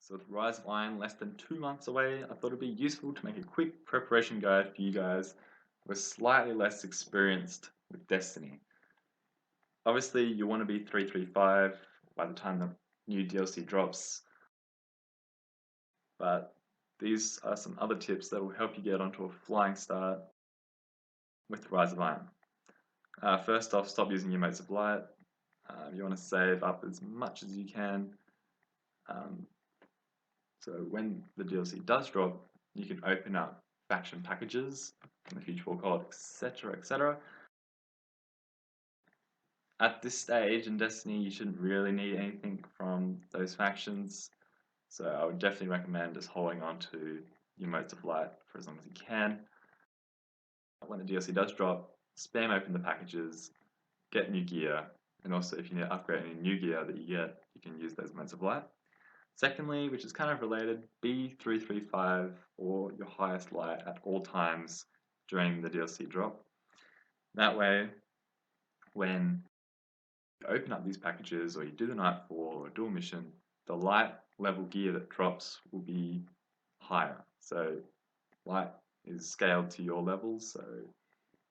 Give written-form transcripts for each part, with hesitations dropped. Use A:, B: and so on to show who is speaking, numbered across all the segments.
A: So with Rise of Iron less than 2 months away, I thought it'd be useful to make a quick preparation guide for you guys who are slightly less experienced with Destiny. Obviously, you want to be 335 by the time the new DLC drops, but these are some other tips that will help you get onto a flying start with Rise of Iron. First off, stop using your motes of light. You want to save up as much as you can. So when the DLC does drop, you can open up faction packages, in the future we'll call it, etc, etc. At this stage in Destiny, you shouldn't really need anything from those factions, so I would definitely recommend just holding on to your motes of light for as long as you can. When the DLC does drop, spam open the packages, get new gear, and also if you need to upgrade any new gear that you get, you can use those motes of light. Secondly, which is kind of related, be 335 or your highest light at all times during the DLC drop. That way, when you open up these packages or you do the Nightfall or do a mission, the light level gear that drops will be higher. So light is scaled to your levels. So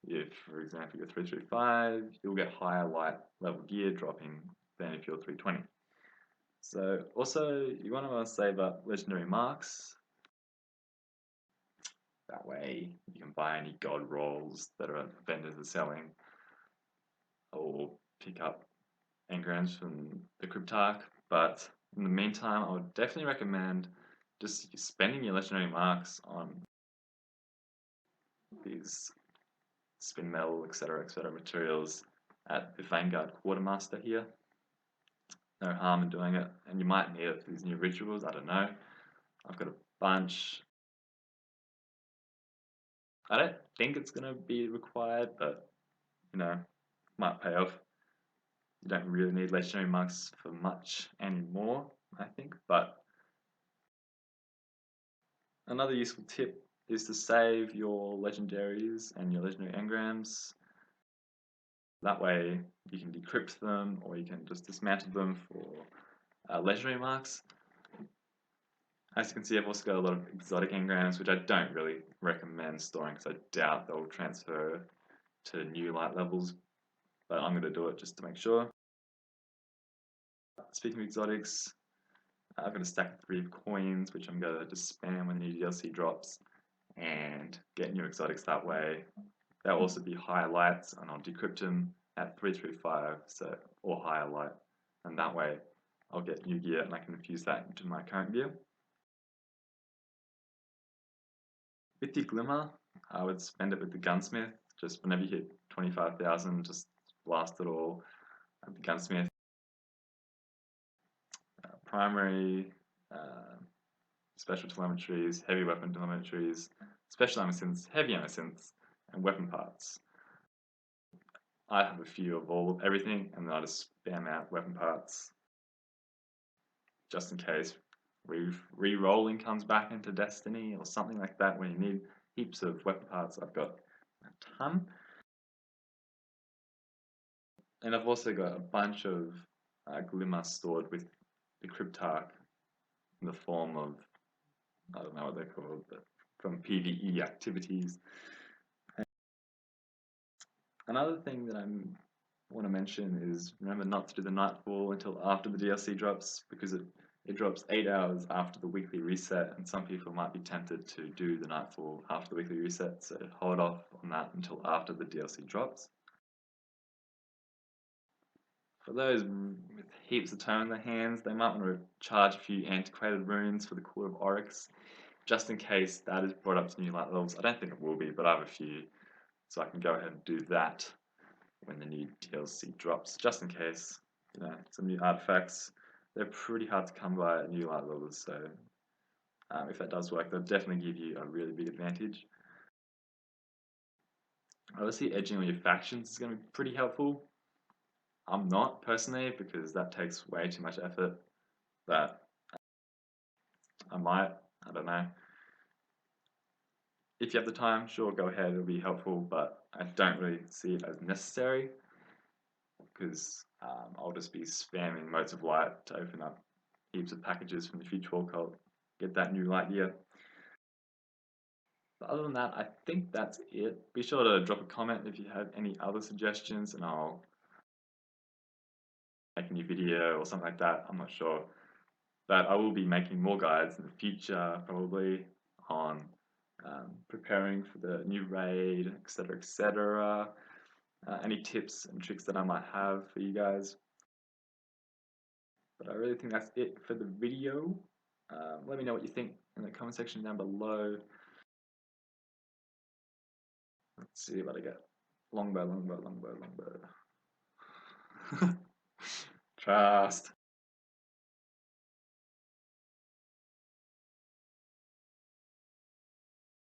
A: if, for example, you're 335, you'll get higher light level gear dropping than if you're 320. So also, you want to save up legendary marks. That way you can buy any god rolls that vendors are selling, or pick up Engrams from the Cryptarch. But in the meantime, I would definitely recommend just spending your legendary marks on these spin metal, etc., materials at the Vanguard Quartermaster here. No harm in doing it, and you might need it for these new rituals. I don't know. I've got a bunch. I don't think it's going to be required, but you know, might pay off. You don't really need legendary marks for much anymore, I think. But another useful tip is to save your legendaries and your legendary engrams. That way you can decrypt them, or you can just dismantle them for legendary marks. As you can see, I've also got a lot of exotic engrams, which I don't really recommend storing because I doubt they'll transfer to new light levels, but I'm going to do it just to make sure. Speaking of exotics, I've got a stack of 3 coins, which I'm going to just spam when the new DLC drops and get new exotics that way. There'll also be higher lights, and I'll decrypt them at 335, so or higher light, and that way I'll get new gear and I can infuse that into my current gear. With the glimmer, I would spend it with the gunsmith. Just whenever you hit 25,000, just blast it all at the gunsmith. Primary, special telemetries, heavy weapon telemetries, special ammo synths, heavy ammo synths, and weapon parts. I have a few of everything, and then I just spam out weapon parts just in case re-rolling comes back into Destiny or something like that when you need heaps of weapon parts. I've got a ton. And I've also got a bunch of glimmer stored with the Cryptarch in the form of, I don't know what they're called, but from PvE activities. And another thing that I want to mention is remember not to do the Nightfall until after the DLC drops, because it drops 8 hours after the weekly reset, and some people might be tempted to do the Nightfall after the weekly reset, so hold off on that until after the DLC drops. For those with heaps of time in their hands, they might want to charge a few antiquated runes for the Court of Oryx, just in case that is brought up to new light levels. I don't think it will be, but I have a few, so I can go ahead and do that when the new DLC drops, just in case. You know, some new artifacts. They're pretty hard to come by at new light levels, so if that does work, they'll definitely give you a really big advantage. Obviously, edging on your factions is going to be pretty helpful. I'm not personally, because that takes way too much effort, but I might, I don't know. If you have the time, sure, go ahead, it'll be helpful, but I don't really see it as necessary, because I'll just be spamming motes of light to open up heaps of packages from the Future War cult, get that new light year. But other than that, I think that's it. Be sure to drop a comment if you have any other suggestions, and I'll make a new video or something like that. I'm not sure. But I will be making more guides in the future, probably on preparing for the new raid, etc., etc. Any tips and tricks that I might have for you guys. But I really think that's it for the video. Let me know what you think in the comment section down below. Let's see what I get. Longbow, longbow, longbow, longbow. Trust.